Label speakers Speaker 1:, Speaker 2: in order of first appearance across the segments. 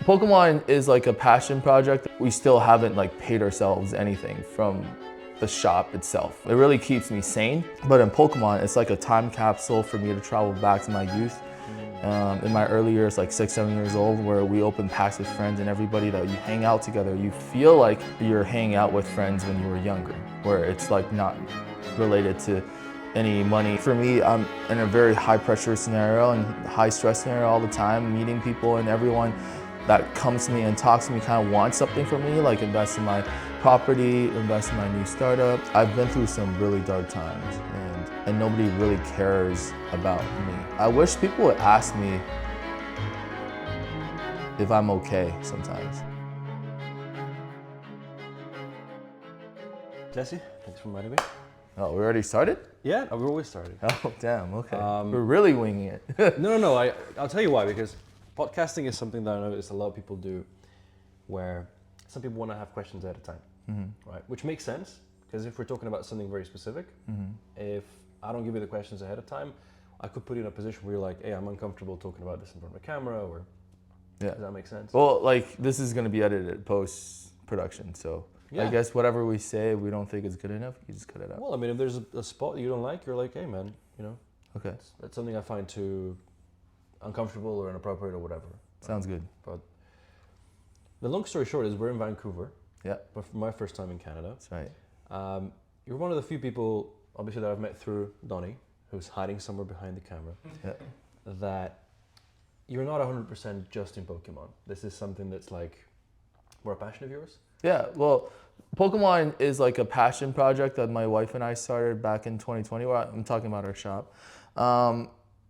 Speaker 1: Pokemon is like a passion project. We still haven't like paid ourselves anything from the shop itself. It really keeps me sane. But in Pokemon, it's like a time capsule for me to travel back to my youth. In my early years, like 6, 7 years old, where we open packs with friends and everybody that you hang out together, you feel like you're hanging out with friends when you were younger, where it's like not related to any money. For me, I'm in a very high pressure scenario and high stress scenario all the time, meeting people, and everyone that comes to me and talks to me kind of wants something from me, like invest in my property, invest in my new startup. I've been through some really dark times and nobody really cares about me. I wish people would ask me if I'm okay sometimes.
Speaker 2: Jesse, thanks for inviting me.
Speaker 1: Oh, we already started?
Speaker 2: Yeah, we're always starting.
Speaker 1: Oh, damn, okay. We're really winging it.
Speaker 2: No, I'll tell you why, because podcasting is something that I notice a lot of people do where some people want to have questions at a time, right? Which makes sense, because if we're talking about something very specific, if I don't give you the questions ahead of time, I could put you in a position where you're like, hey, I'm uncomfortable talking about this in front of a camera, or does that make sense?
Speaker 1: Well, like, this is going to be edited post-production, so I guess whatever we say, if we don't think it's good enough, you just cut it out.
Speaker 2: Well, I mean, if there's a spot you don't like, you're like, hey, man,
Speaker 1: Okay.
Speaker 2: That's something I find too uncomfortable or inappropriate or whatever.
Speaker 1: Sounds good.
Speaker 2: But the long story short is we're in Vancouver.
Speaker 1: Yeah.
Speaker 2: But for my first time in Canada.
Speaker 1: That's right.
Speaker 2: You're one of the few people, obviously, that I've met through Donnie, who's hiding somewhere behind the camera, that you're not 100% just in Pokemon. This is something that's like more a passion of yours?
Speaker 1: Yeah, well, Pokemon is like a passion project that my wife and I started back in 2020. Well, I'm talking about our shop.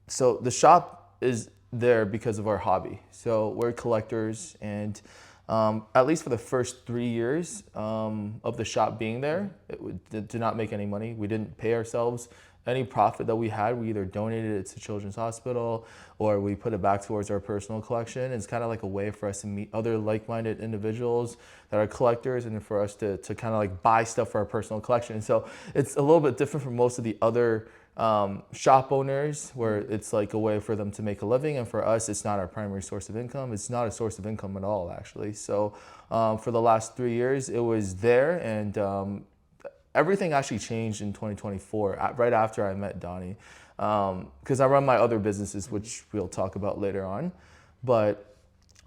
Speaker 1: So the shop is there because of our hobby. So we're collectors, and at least for the first 3 years of the shop being there, it did not make any money. We didn't pay ourselves. Any profit that we had, we either donated it to Children's Hospital or we put it back towards our personal collection. It's kind of like a way for us to meet other like-minded individuals that are collectors, and for us to kind of like buy stuff for our personal collection. And so it's a little bit different from most of the other shop owners, where it's like a way for them to make a living, and for us it's not our primary source of income. It's not a source of income at all, actually. So for the last 3 years it was there, and everything actually changed in 2024, right after I met Donnie, because I run my other businesses, which we'll talk about later on. But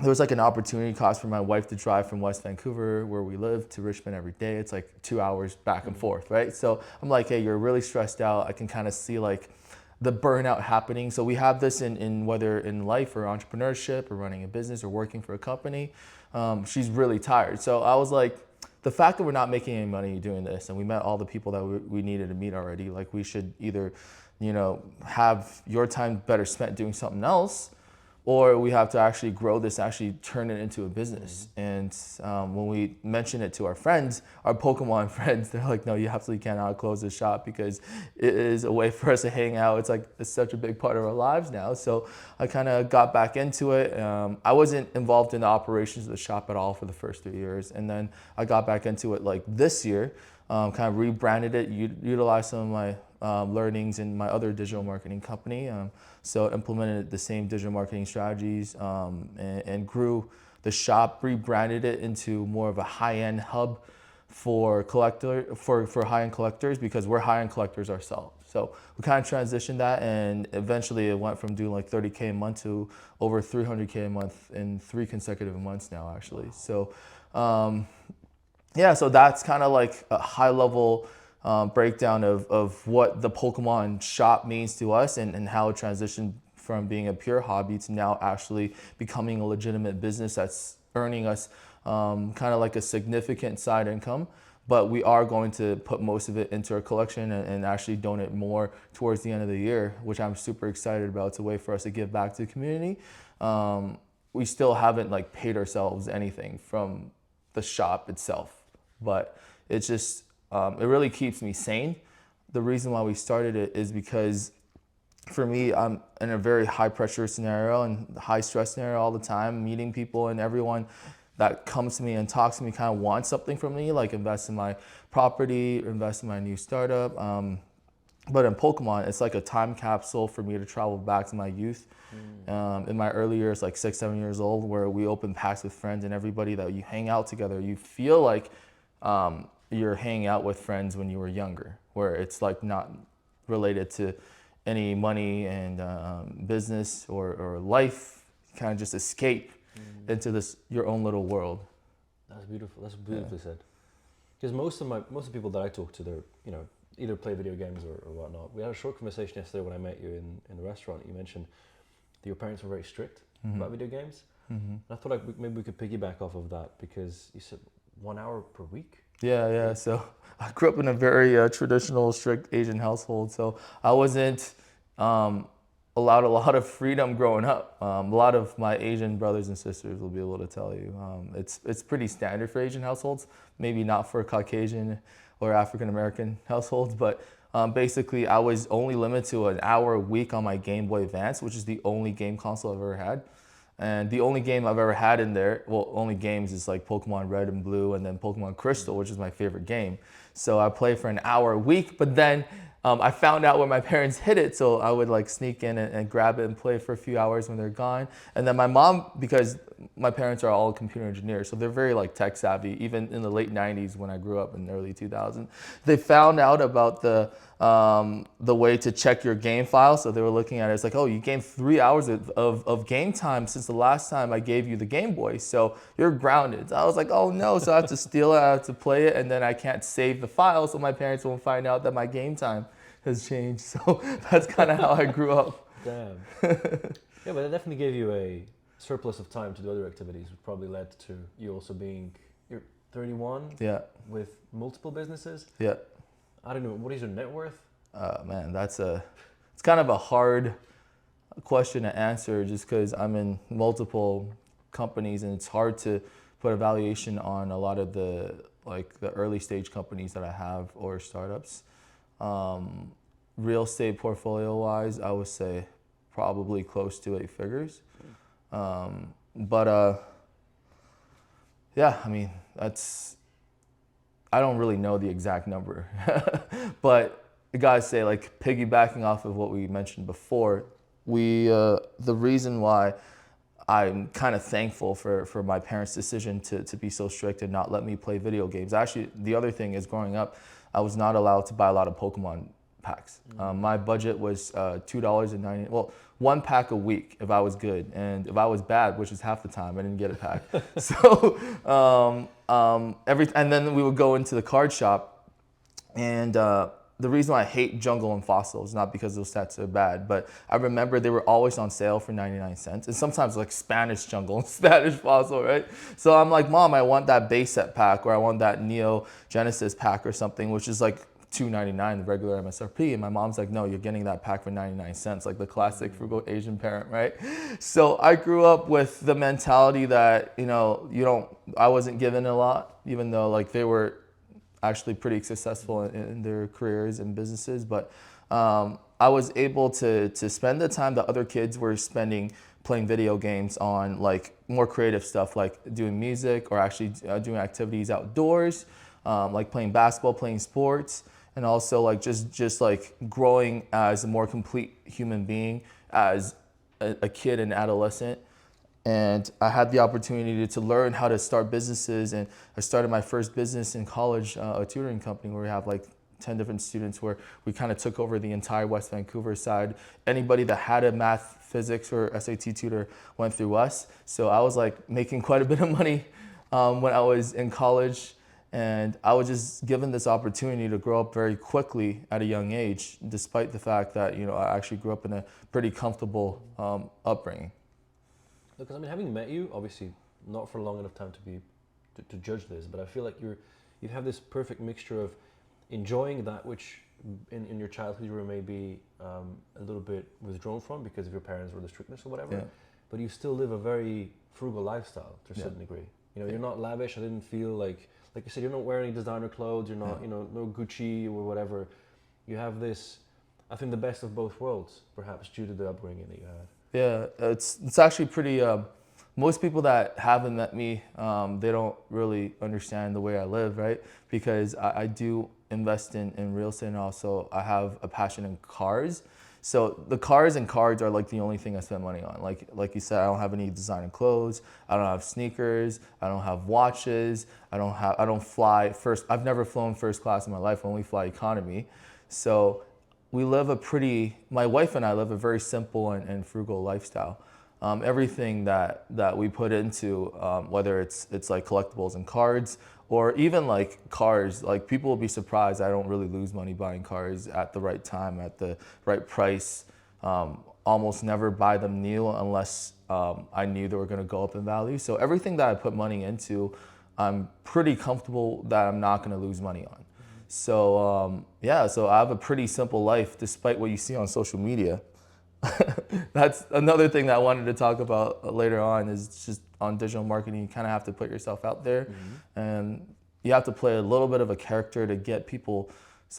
Speaker 1: there was like an opportunity cost for my wife to drive from West Vancouver, where we live, to Richmond every day. It's like 2 hours back and forth, right? So I'm like, hey, you're really stressed out. I can kind of see like the burnout happening. So we have this in whether in life or entrepreneurship or running a business or working for a company. She's really tired. So I was like, the fact that we're not making any money doing this, and we met all the people that we needed to meet already, like we should either, have your time better spent doing something else, or we have to actually grow this, actually turn it into a business. And when we mention it to our friends, our Pokemon friends, they're like, no, you absolutely cannot close the shop, because it is a way for us to hang out. It's such a big part of our lives now. So I kind of got back into it. I wasn't involved in the operations of the shop at all for the first 3 years. And then I got back into it like this year, kind of rebranded it, utilized some of my learnings in my other digital marketing company. So implemented the same digital marketing strategies, and grew the shop, rebranded it into more of a high-end hub for high-end collectors, because we're high-end collectors ourselves. So we kind of transitioned that, and eventually it went from doing like 30K a month to over 300K a month in 3 consecutive months now, actually. So so that's kind of like a high-level breakdown of what the Pokemon shop means to us, and how it transitioned from being a pure hobby to now actually becoming a legitimate business that's earning us kind of like a significant side income. But we are going to put most of it into our collection and actually donate more towards the end of the year, which I'm super excited about. It's a way for us to give back to the community. We still haven't like paid ourselves anything from the shop itself, but it's just it really keeps me sane. The reason why we started it is because, for me, I'm in a very high pressure scenario and high stress scenario all the time, meeting people, and everyone that comes to me and talks to me kind of wants something from me, like invest in my property, invest in my new startup. But in Pokemon, it's like a time capsule for me to travel back to my youth. In my early years, like 6, 7 years old, where we open packs with friends and everybody that you hang out together. You feel like you're hanging out with friends when you were younger, where it's like not related to any money and business or life. Kind of just escape into this your own little world.
Speaker 2: That's beautiful. That's beautifully said. Because most of the people that I talk to, they're either play video games or whatnot. We had a short conversation yesterday when I met you in the restaurant. You mentioned that your parents were very strict about video games. And I thought maybe we could piggyback off of that, because you said 1 hour per week.
Speaker 1: Yeah. So I grew up in a very traditional, strict Asian household. So I wasn't allowed a lot of freedom growing up. A lot of my Asian brothers and sisters will be able to tell you. It's pretty standard for Asian households, maybe not for Caucasian or African American households, but basically I was only limited to an hour a week on my Game Boy Advance, which is the only game console I've ever had. And the only game I've ever had in there, well, only games is like Pokemon Red and Blue and then Pokemon Crystal, which is my favorite game. So I play for an hour a week, but then I found out where my parents hid it, so I would like sneak in and grab it and play for a few hours when they're gone. And then my mom, because my parents are all computer engineers, so they're very like tech savvy. Even in the late '90s, when I grew up in the early 2000s, they found out about the way to check your game file. So they were looking at it. It's like, oh, you gained 3 hours of game time since the last time I gave you the Game Boy, so you're grounded. So I was like, oh no, so I have to steal it, I have to play it, and then I can't save the file, so my parents won't find out that my game time has changed. So that's kind of how I grew up.
Speaker 2: Damn. Yeah, but that definitely gave you a surplus of time to do other activities, which probably led to you also you're 31.
Speaker 1: Yeah.
Speaker 2: With multiple businesses.
Speaker 1: Yeah.
Speaker 2: I don't know, what is your net worth?
Speaker 1: Man, it's kind of a hard question to answer, just because I'm in multiple companies and it's hard to put a valuation on a lot of the early stage companies that I have or startups. Real estate portfolio wise, I would say probably close to 8 figures. Yeah, I mean, I don't really know the exact number, but I gotta say, like, piggybacking off of what we mentioned before, the reason why I'm kind of thankful for my parents' decision to be so strict and not let me play video games. Actually, the other thing is, growing up, I was not allowed to buy a lot of Pokemon packs. My budget was $2.90. Well, 1 pack a week if I was good, and if I was bad, which is half the time, I didn't get a pack. So and then we would go into the card shop, and the reason why I hate Jungle and Fossil is not because those sets are bad, but I remember they were always on sale for 99 cents, and sometimes like Spanish Jungle and Spanish Fossil, right? So I'm like, Mom, I want that base set pack, or I want that Neo Genesis pack or something, which is like $2.99, the regular MSRP. And my mom's like, no, you're getting that pack for 99 cents, like the classic frugal Asian parent, right? So I grew up with the mentality that, I wasn't given a lot, even though like they were actually pretty successful in their careers and businesses. But I was able to spend the time that other kids were spending playing video games on like more creative stuff, like doing music or actually doing activities outdoors, like playing basketball, playing sports, and also like just like growing as a more complete human being as a kid and adolescent. And I had the opportunity to learn how to start businesses, and I started my first business in college, a tutoring company where we have like 10 different students, where we kind of took over the entire West Vancouver side. Anybody that had a math, physics, or SAT tutor went through us. So I was like making quite a bit of money when I was in college, and I was just given this opportunity to grow up very quickly at a young age, despite the fact that I actually grew up in a pretty comfortable upbringing.
Speaker 2: Because I mean, having met you, obviously not for long enough time to judge this, but I feel like you have this perfect mixture of enjoying that which in your childhood you were maybe a little bit withdrawn from because of your parents or the strictness or whatever,
Speaker 1: Yeah.
Speaker 2: but you still live a very frugal lifestyle to a certain degree. You're not lavish. I didn't feel like you said, you're not wearing designer clothes. You're not, no Gucci or whatever. You have this, I think, the best of both worlds, perhaps due to the upbringing that you had.
Speaker 1: Yeah, it's actually pretty. Most people that haven't met me, they don't really understand the way I live, right? Because I do invest in real estate, and also I have a passion in cars. So the cars and cards are like the only thing I spend money on. Like you said, I don't have any designer clothes. I don't have sneakers. I don't have watches. I don't fly first. I've never flown first class in my life. I only fly economy. So my wife and I live a very simple and frugal lifestyle. Everything that we put into, whether it's like collectibles and cards, or even like cars, like people will be surprised I don't really lose money buying cars at the right time, at the right price. Almost never buy them new unless I knew they were going to go up in value. So everything that I put money into, I'm pretty comfortable that I'm not going to lose money on. So so I have a pretty simple life despite what you see on social media. That's another thing that I wanted to talk about later on, is just on digital marketing. You kind of have to put yourself out there, and you have to play a little bit of a character to get people's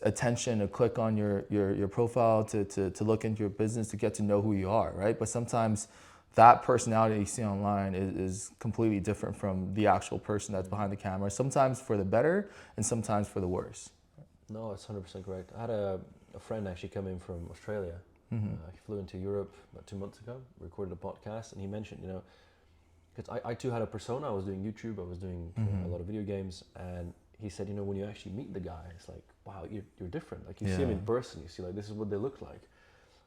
Speaker 1: attention, to click on your profile, to look into your business, to get to know who you are, right? But sometimes that personality you see online is completely different from the actual person that's behind the camera, sometimes for the better and sometimes for the worse.
Speaker 2: No, it's 100% correct. I had a friend actually come in from Australia. He flew into Europe about 2 months ago, recorded a podcast, and he mentioned, because I too had a persona. I was doing YouTube, I was doing a lot of video games, and he said, when you actually meet the guy, it's like, wow, you're different. Like you see him in person, you see like this is what they look like,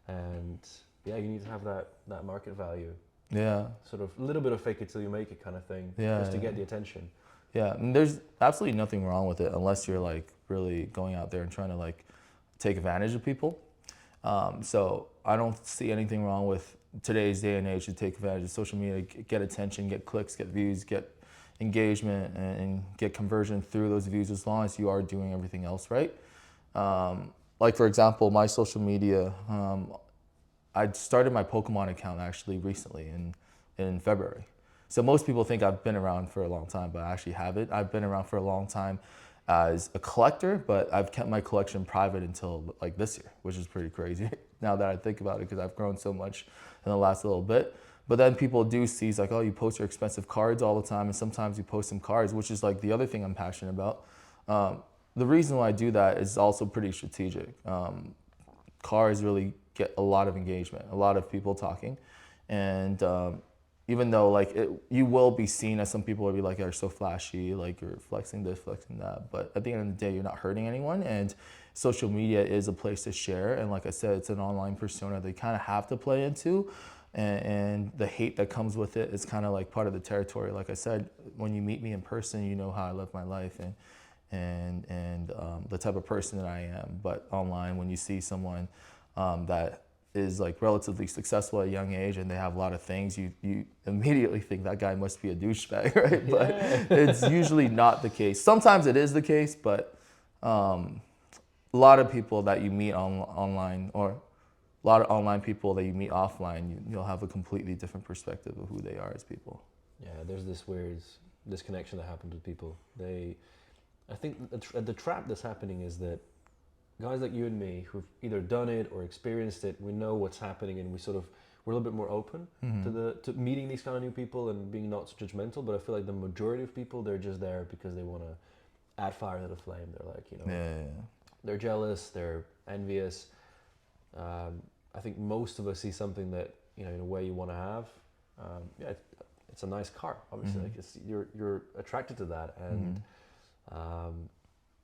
Speaker 2: and you need to have that market value. Yeah. Sort of a little bit of fake it till you make it kind of thing, just to get the attention.
Speaker 1: Yeah, and there's absolutely nothing wrong with it unless you're like really going out there and trying to like take advantage of people. So I don't see anything wrong with today's day and age to take advantage of social media, get attention, get clicks, get views, get engagement, and get conversion through those views, as long as you are doing everything else right. Like for example, my social media, I started my Pokémon account actually recently in February. So most people think I've been around for a long time, but I actually haven't. I've been around for a long time as a collector, but I've kept my collection private until like this year, which is pretty crazy now that I think about it, because I've grown so much in the last little bit. But then people do see, it's like, oh, you post your expensive cards all the time, and sometimes you post some cards, which is like the other thing I'm passionate about. The reason why I do that is also pretty strategic. Cars really get a lot of engagement, a lot of people talking, and even though like you will be seen as, some people will be like, you're so flashy, like you're flexing this, flexing that, but at the end of the day, you're not hurting anyone, and social media is a place to share, and like I said, it's an online persona they kind of have to play into, and the hate that comes with it is kind of like part of the territory. Like I said, when you meet me in person, you know how I live my life and the type of person that I am, but online, when you see someone that is like relatively successful at a young age and they have a lot of things, you immediately think that guy must be a douchebag, right? Yeah. But it's usually not the case. Sometimes it is the case, but a lot of people that you meet online, or a lot of online people that you meet offline, you'll have a completely different perspective of who they are as people.
Speaker 2: Yeah, there's this weird disconnection that happens with people. I think the trap that's happening is that guys like you and me who've either done it or experienced it, we know what's happening, and we're a little bit more open to meeting these kind of new people and being not so judgmental. But I feel like the majority of people, they're just there because they want to add fire to the flame. They're like, they're jealous, they're envious. I think most of us see something that, in a way you want to have. It's a nice car, obviously. Like you're attracted to that. And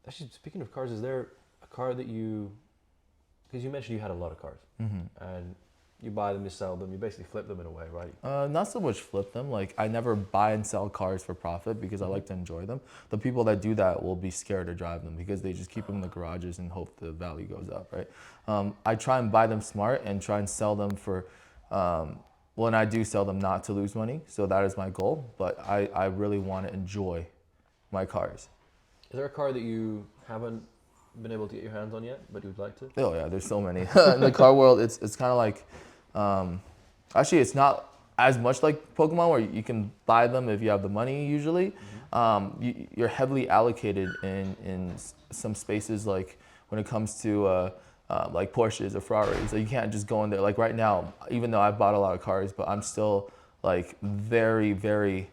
Speaker 2: actually, speaking of cars, is there a car that because you mentioned you had a lot of cars, and you buy them, you sell them, you basically flip them in a way, right?
Speaker 1: Not so much flip them. Like, I never buy and sell cars for profit because I like to enjoy them. The people that do that will be scared to drive them because they just keep them in the garages and hope the value goes up, right? I try and buy them smart and try and sell them for, when I do sell them, not to lose money. So that is my goal, but I really want to enjoy my cars.
Speaker 2: Is there a car that you haven't been able to get your hands on yet, but you'd like to?
Speaker 1: Oh yeah, there's so many. In the car world, it's kind of like, actually it's not as much like Pokemon where you can buy them if you have the money usually. You're heavily allocated in some spaces, like when it comes to like Porsches or Ferraris. So you can't just go in there. Like right now, even though I've bought a lot of cars, but I'm still like very, very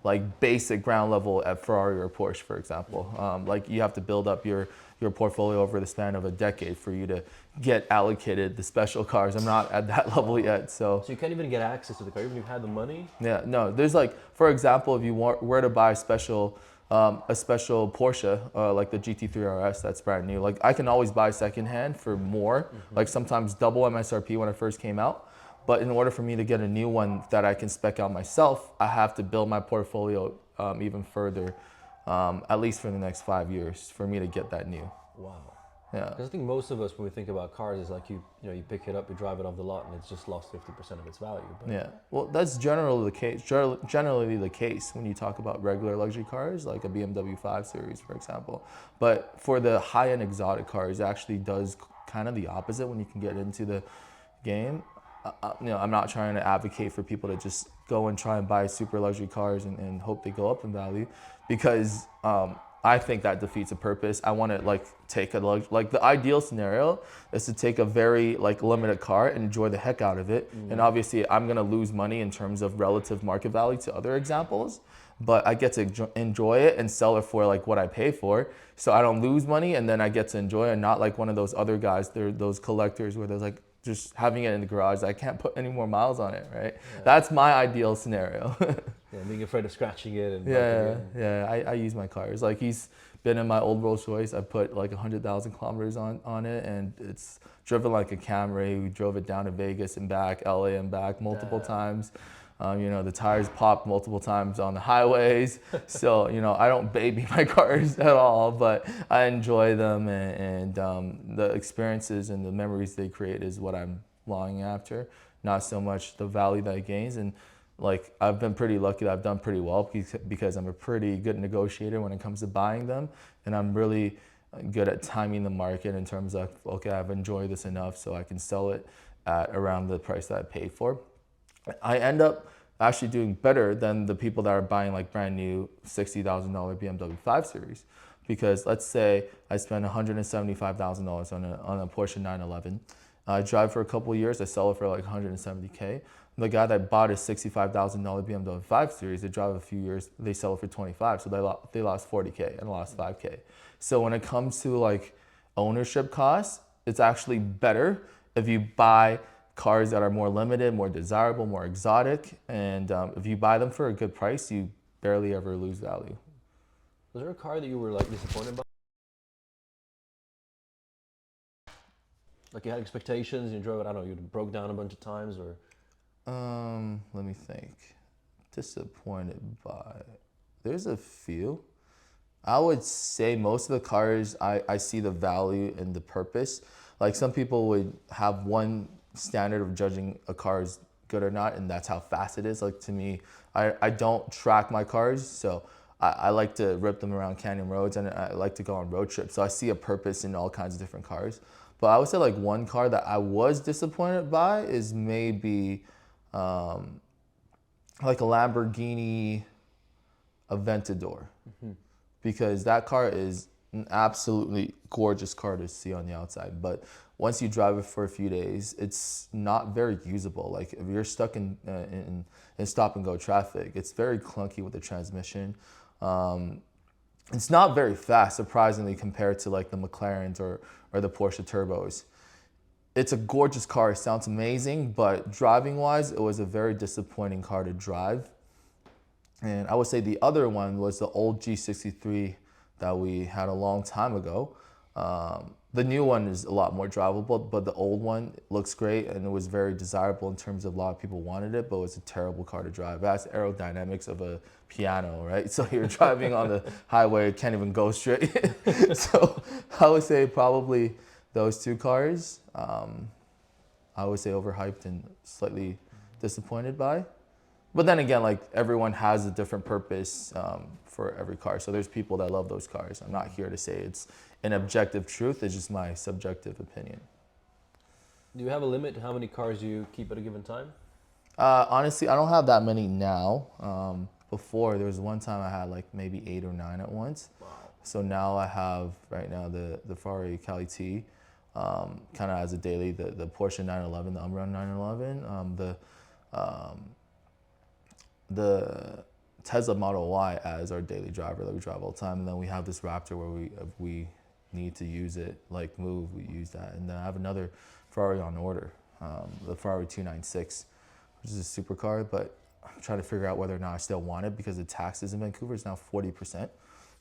Speaker 1: like basic ground level at Ferrari or Porsche, for example. Like you have to build up your portfolio over the span of a decade for you to get allocated the special cars. I'm not at that level yet, so.
Speaker 2: So you can't even get access to the car, even if you had the money?
Speaker 1: Yeah, no, there's like, for example, if you were to buy a special Porsche, like the GT3 RS that's brand new, like I can always buy secondhand for more, like sometimes double MSRP when it first came out. But in order for me to get a new one that I can spec out myself, I have to build my portfolio even further, at least for the next 5 years, for me to get that new.
Speaker 2: Wow.
Speaker 1: Yeah.
Speaker 2: Because I think most of us, when we think about cars, is like you pick it up, you drive it off the lot, and it's just lost 50% of its value. But
Speaker 1: Yeah. Well, that's generally the case. Generally the case when you talk about regular luxury cars, like a BMW 5 Series, for example. But for the high-end exotic cars, it actually does kind of the opposite when you can get into the game. I'm not trying to advocate for people to just go and try and buy super luxury cars and hope they go up in value, because I think that defeats the purpose. I want to like take like the ideal scenario is to take a very like limited car and enjoy the heck out of it. And obviously I'm gonna lose money in terms of relative market value to other examples, but I get to enjoy it and sell it for like what I pay for. So I don't lose money, and then I get to enjoy it, not like one of those other guys, they're those collectors where there's like just having it in the garage, I can't put any more miles on it, right? Yeah. That's my ideal scenario.
Speaker 2: Yeah, being afraid of scratching it and
Speaker 1: I use my cars. Like he's been in my old Rolls Royce. I put like 100,000 kilometers on it, and it's driven like a Camry. We drove it down to Vegas and back, LA and back multiple times. The tires popped multiple times on the highways. So, I don't baby my cars at all, but I enjoy them, and the experiences and the memories they create is what I'm longing after, not so much the value that it gains. And like, I've been pretty lucky that I've done pretty well because I'm a pretty good negotiator when it comes to buying them. And I'm really good at timing the market in terms of, okay, I've enjoyed this enough so I can sell it at around the price that I paid for. I end up actually doing better than the people that are buying like brand new $60,000 BMW 5 Series, because let's say I spend $175,000 on a Porsche 911. I drive for a couple of years, I sell it for like 170K. The guy that bought a $65,000 BMW 5 Series, they drive a few years, they sell it for 25, so they lost 40K and lost 5K. So when it comes to like ownership costs, it's actually better if you buy cars that are more limited, more desirable, more exotic, and if you buy them for a good price, you barely ever lose value.
Speaker 2: Was there a car that you were like disappointed by? Like you had expectations and you drove it, I don't know, you broke down a bunch of times, or?
Speaker 1: Let me think. Disappointed by. There's a few. I would say most of the cars, I see the value and the purpose. Like some people would have one standard of judging a car is good or not, and that's how fast it is. Like to me, I don't track my cars, so I like to rip them around canyon roads, and I like to go on road trips. So I see a purpose in all kinds of different cars. But I would say like one car that I was disappointed by is maybe like a Lamborghini Aventador, because that car is an absolutely gorgeous car to see on the outside, but once you drive it for a few days, it's not very usable. Like if you're stuck in stop and go traffic, it's very clunky with the transmission. It's not very fast, surprisingly, compared to like the McLarens or the Porsche turbos. It's a gorgeous car, it sounds amazing, but driving wise, it was a very disappointing car to drive. And I would say the other one was the old G63 that we had a long time ago. The new one is a lot more drivable, but the old one looks great, and it was very desirable in terms of a lot of people wanted it, but it was a terrible car to drive. It has aerodynamics of a piano, right? So you're driving on the highway, it can't even go straight. So I would say probably those two cars, I would say overhyped and slightly disappointed by. But then again, like everyone has a different purpose for every car. So there's people that love those cars. I'm not here to say it's an objective truth. It's just my subjective opinion.
Speaker 2: Do you have a limit to how many cars you keep at a given time?
Speaker 1: Honestly, I don't have that many now. Before, there was one time I had like maybe 8 or 9 at once.
Speaker 2: Wow.
Speaker 1: So now I have right now the Ferrari Cali T, kind of as a daily, the Porsche 911, the Umbrella 911, the Tesla Model Y as our daily driver that we drive all the time, and then we have this Raptor where if we need to use it, like move, we use that. And then I have another Ferrari on order, the Ferrari 296, which is a supercar, but I'm trying to figure out whether or not I still want it because the taxes in Vancouver is now 40%.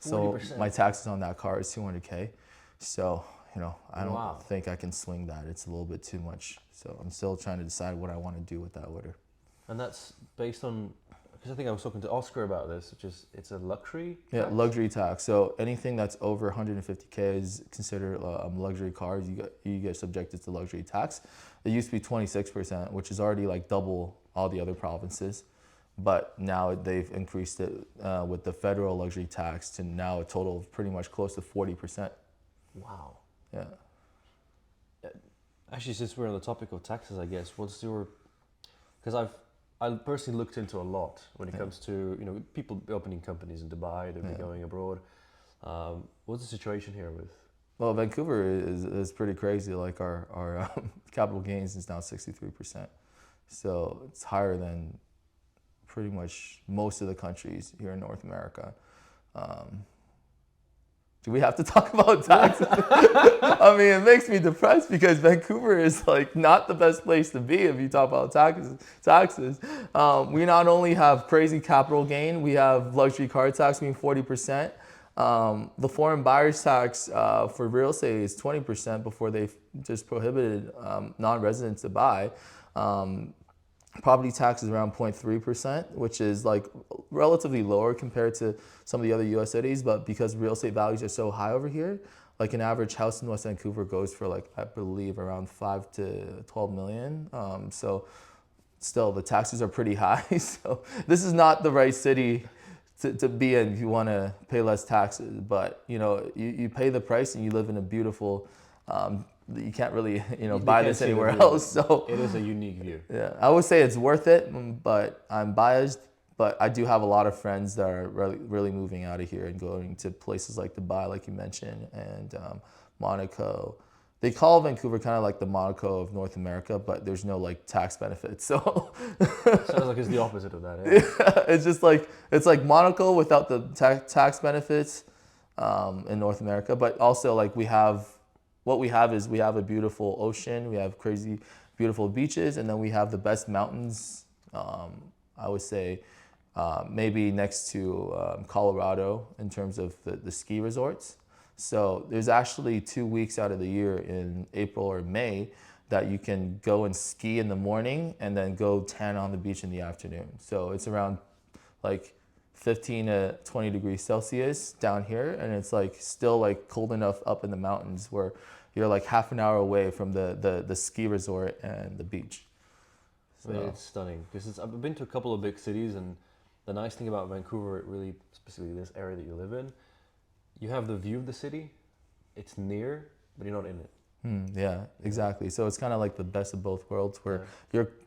Speaker 1: So
Speaker 2: 40%.
Speaker 1: my taxes on that car is 200K. So, I don't
Speaker 2: Wow.
Speaker 1: think I can swing that. It's a little bit too much. So I'm still trying to decide what I want to do with that order.
Speaker 2: And that's based on, because I think I was talking to Oscar about this, which is, it's a luxury
Speaker 1: Yeah,
Speaker 2: tax?
Speaker 1: luxury tax. So anything that's over 150K is considered luxury cars. You get subjected to luxury tax. It used to be 26%, which is already like double all the other provinces. But now they've increased it with the federal luxury tax to now a total of pretty much close to 40%.
Speaker 2: Wow.
Speaker 1: Yeah.
Speaker 2: Actually, since we're on the topic of taxes, I guess, what's your, because I personally looked into a lot when it comes to, people opening companies in Dubai, they'll be going abroad. What's the situation here with?
Speaker 1: Well, Vancouver is pretty crazy. Like our capital gains is now 63%. So it's higher than pretty much most of the countries here in North America. Do we have to talk about taxes? I mean, it makes me depressed because Vancouver is like not the best place to be if you talk about taxes. We not only have crazy capital gain, we have luxury car tax being 40%. The foreign buyers tax for real estate is 20% before they just prohibited non-residents to buy. Property tax is around 0.3%, which is like relatively lower compared to some of the other US cities, but because real estate values are so high over here, like an average house in West Vancouver goes for like, I believe around 5 to 12 million. So still the taxes are pretty high. So this is not the right city to be in if you want to pay less taxes, but you pay the price and you live in a beautiful, you can't really buy this anywhere else. So
Speaker 2: it is a unique view.
Speaker 1: yeah, I would say it's worth it, but I'm biased. But I do have a lot of friends that are really moving out of here and going to places like Dubai, like you mentioned, and Monaco. They call Vancouver kind of like the Monaco of North America, but there's no like tax benefits. So
Speaker 2: Sounds like it's the opposite of that. Eh?
Speaker 1: it's just like Monaco without the tax benefits in North America. But also like we have a beautiful ocean, we have crazy beautiful beaches, and then we have the best mountains. I would say maybe next to Colorado in terms of the ski resorts. So there's actually 2 weeks out of the year in April or May that you can go and ski in the morning and then go tan on the beach in the afternoon. So it's around like 15 to 20 degrees Celsius down here, and it's like still like cold enough up in the mountains where you're like half an hour away from the ski resort and the beach. So.
Speaker 2: I mean, it's stunning because I've been to a couple of big cities, and the nice thing about Vancouver, really specifically this area that you live in, you have the view of the city. It's near, but you're not in it.
Speaker 1: Yeah, exactly. So it's kind of like the best of both worlds, where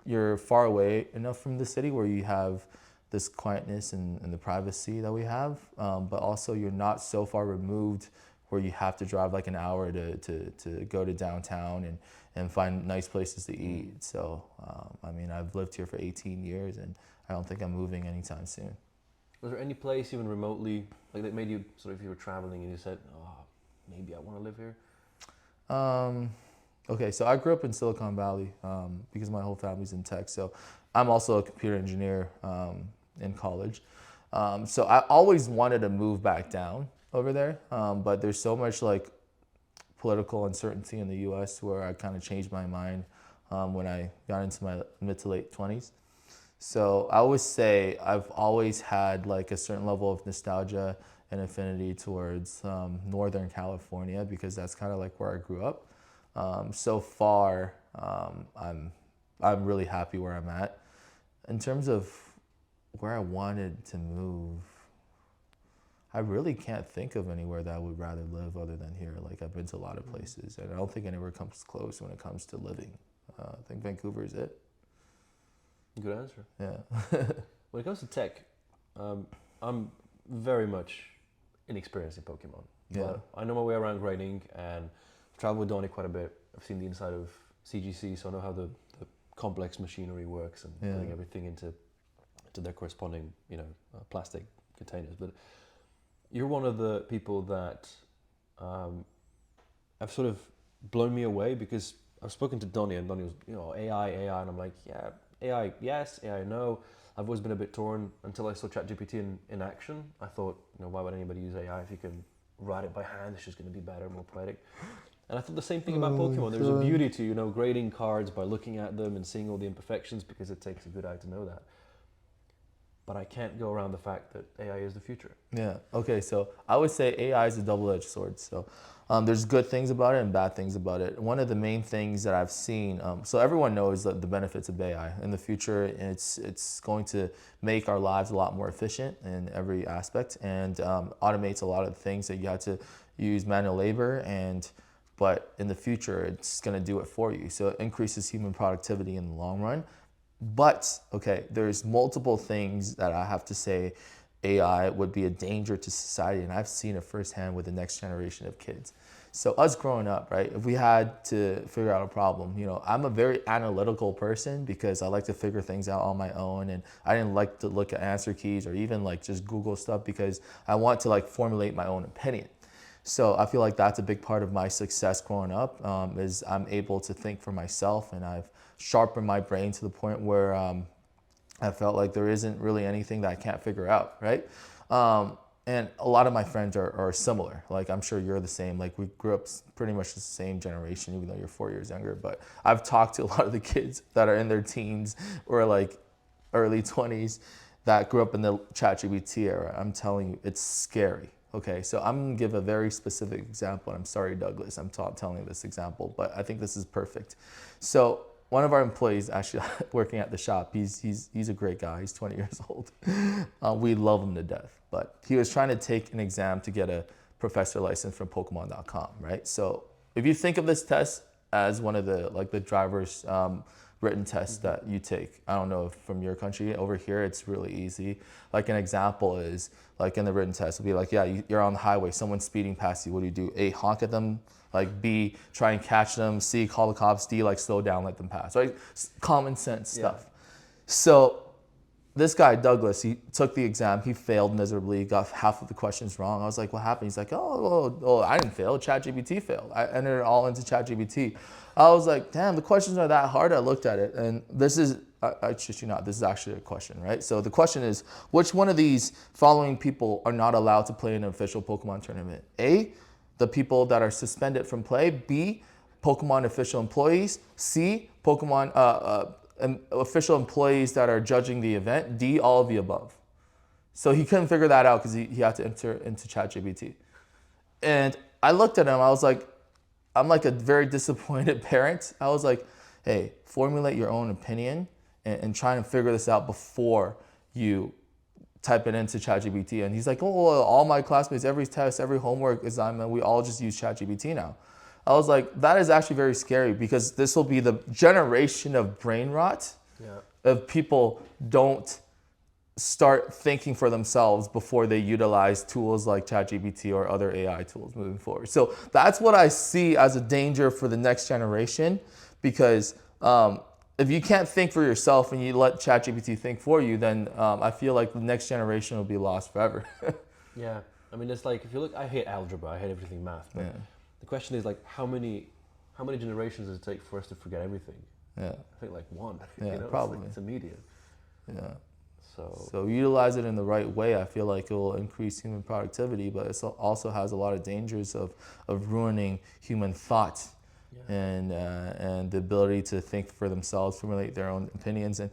Speaker 1: you're far away enough from the city where you have this quietness and the privacy that we have, but also you're not so far removed where you have to drive like an hour to go to downtown and find nice places to eat. So, I mean, I've lived here for 18 years and I don't think I'm moving anytime soon.
Speaker 2: Was there any place even remotely, like that made you sort of, if you were traveling and you said, oh, maybe I want to live here?
Speaker 1: Okay, so I grew up in Silicon Valley because my whole family's in tech. So I'm also a computer engineer in college. So I always wanted to move back down over there, but there's so much like political uncertainty in the U.S. where I kind of changed my mind when I got into my mid to late 20s. So I would say I've always had like a certain level of nostalgia and affinity towards Northern California because that's kind of like where I grew up. So far, I'm really happy where I'm at. In terms of where I wanted to move, I really can't think of anywhere that I would rather live other than here. Like I've been to a lot of places, and I don't think anywhere comes close when it comes to living. I think Vancouver is it.
Speaker 2: Good answer.
Speaker 1: Yeah.
Speaker 2: When it comes to tech, I'm very much inexperienced in Pokémon.
Speaker 1: Yeah.
Speaker 2: But I know my way around grading, and I've traveled with Donnie quite a bit. I've seen the inside of CGC, so I know how the complex machinery works and putting everything into to their corresponding, plastic containers. But you're one of the people that have sort of blown me away, because I've spoken to Donnie, and Donnie was, AI, and I'm like, yeah, AI, yes, AI, no. I've always been a bit torn until I saw ChatGPT in action. I thought, why would anybody use AI if you can write it by hand? It's just going to be better, more poetic. And I thought the same thing about Pokemon. There's a beauty to, grading cards by looking at them and seeing all the imperfections, because it takes a good eye to know that. But I can't go around the fact that AI is the future.
Speaker 1: Yeah. Okay. So I would say AI is a double-edged sword. So there's good things about it and bad things about it. One of the main things that I've seen, so everyone knows that the benefits of AI. In the future, it's going to make our lives a lot more efficient in every aspect, and automates a lot of things that you had to use manual labor, but in the future, it's going to do it for you. So it increases human productivity in the long run. But, okay, there's multiple things that I have to say AI would be a danger to society, and I've seen it firsthand with the next generation of kids. So us growing up, right, if we had to figure out a problem, I'm a very analytical person because I like to figure things out on my own, and I didn't like to look at answer keys or even like just Google stuff because I want to like formulate my own opinion. So I feel like that's a big part of my success growing up, is I'm able to think for myself, and I've sharpened my brain to the point where I felt like there isn't really anything that I can't figure out, right? And a lot of my friends are similar. Like, I'm sure you're the same. Like, we grew up pretty much the same generation, even though you're 4 years younger. But I've talked to a lot of the kids that are in their teens or like early 20s that grew up in the ChatGPT era. I'm telling you, it's scary. Okay, so I'm gonna give a very specific example. I'm sorry, Douglas, I'm telling you this example, but I think this is perfect. So one of our employees actually working at the shop, he's a great guy. He's 20 years old. We love him to death, but he was trying to take an exam to get a professor license from Pokemon.com, right? So if you think of this test as one of the driver's written tests that you take. I don't know if from your country. Over here, it's really easy. Like an example is, like in the written test, it'll be like, yeah, you're on the highway, someone's speeding past you. What do? A, honk at them. Like B, try and catch them. C, call the cops. D, like slow down, let them pass. Right? Common sense stuff. So this guy, Douglas, he took the exam. He failed miserably, got half of the questions wrong. I was like, what happened? He's like, oh, I didn't fail. ChatGPT failed. I entered it all into ChatGPT. I was like, damn, the questions are that hard. I looked at it, and this is, I shit you not, this is actually a question, right? So the question is, which one of these following people are not allowed to play in an official Pokemon tournament? A, the people that are suspended from play. B, Pokemon official employees. C, Pokemon official employees that are judging the event. D, all of the above. So he couldn't figure that out because he had to enter into ChatGPT. And I looked at him, I was like, I'm like a very disappointed parent. I was like, hey, formulate your own opinion and try and figure this out before you type it into ChatGPT. And he's like, oh, well, all my classmates, every test, every homework assignment, we all just use ChatGPT now. I was like, that is actually very scary because this will be the generation of brain rot of people don't start thinking for themselves before they utilize tools like ChatGPT or other AI tools moving forward. So that's what I see as a danger for the next generation, because if you can't think for yourself and you let ChatGPT think for you, then I feel like the next generation will be lost forever.
Speaker 2: Yeah, I mean, it's like, if you look, I hate algebra, I hate everything math, but the question is like, how many generations does it take for us to forget everything?
Speaker 1: Yeah,
Speaker 2: I think like one.
Speaker 1: Yeah, probably.
Speaker 2: It's immediate.
Speaker 1: Yeah.
Speaker 2: So
Speaker 1: utilize it in the right way. I feel like it will increase human productivity, but it also has a lot of dangers of ruining human thought and the ability to think for themselves, formulate their own opinions. And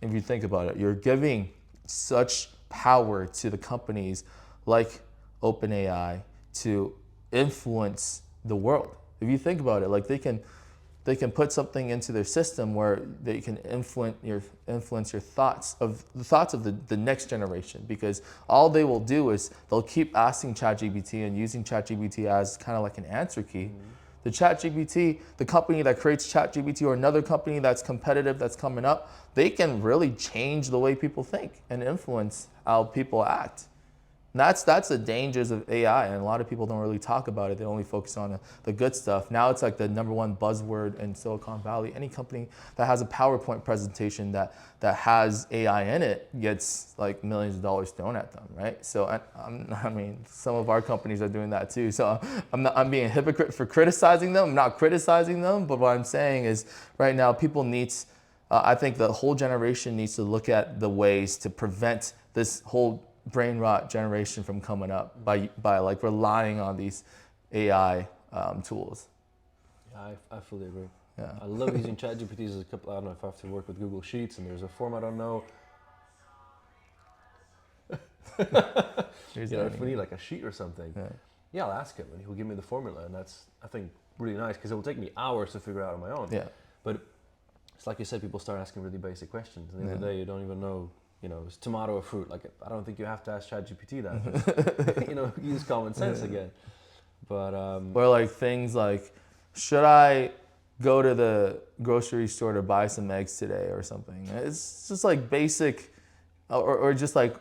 Speaker 1: if you think about it, you're giving such power to the companies like OpenAI to influence the world. If you think about it, like they can put something into their system where they can influence your thoughts of the next generation, because all they will do is they'll keep asking ChatGPT and using ChatGPT as kind of like an answer key. The ChatGPT, the company that creates ChatGPT or another company that's competitive that's coming up, they can really change the way people think and influence how people act. And that's the dangers of AI, and a lot of people don't really talk about it. They only focus on the good stuff. Now it's like the number one buzzword in Silicon Valley. Any company that has a PowerPoint presentation that has AI in it gets like millions of dollars thrown at them, right? So I mean, some of our companies are doing that too. So I'm being a hypocrite for criticizing them. I'm not criticizing them, but what I'm saying is right now people need. I think the whole generation needs to look at the ways to prevent this whole brain rot generation from coming up by like relying on these AI tools.
Speaker 2: Yeah, I fully agree.
Speaker 1: Yeah.
Speaker 2: I love using ChatGPT as a couple. I don't know if I have to work with Google Sheets and there's a form I don't know. If we need like a sheet or something, yeah, I'll ask him and he'll give me the formula, and that's, I think, really nice because it will take me hours to figure out on my own.
Speaker 1: Yeah.
Speaker 2: But it's like you said, people start asking really basic questions. At the end of the day, you don't even know, is tomato a fruit? Like, I don't think you have to ask ChatGPT that. Just, use common sense again. But
Speaker 1: or like things like, should I go to the grocery store to buy some eggs today or something? It's just like basic, or just like,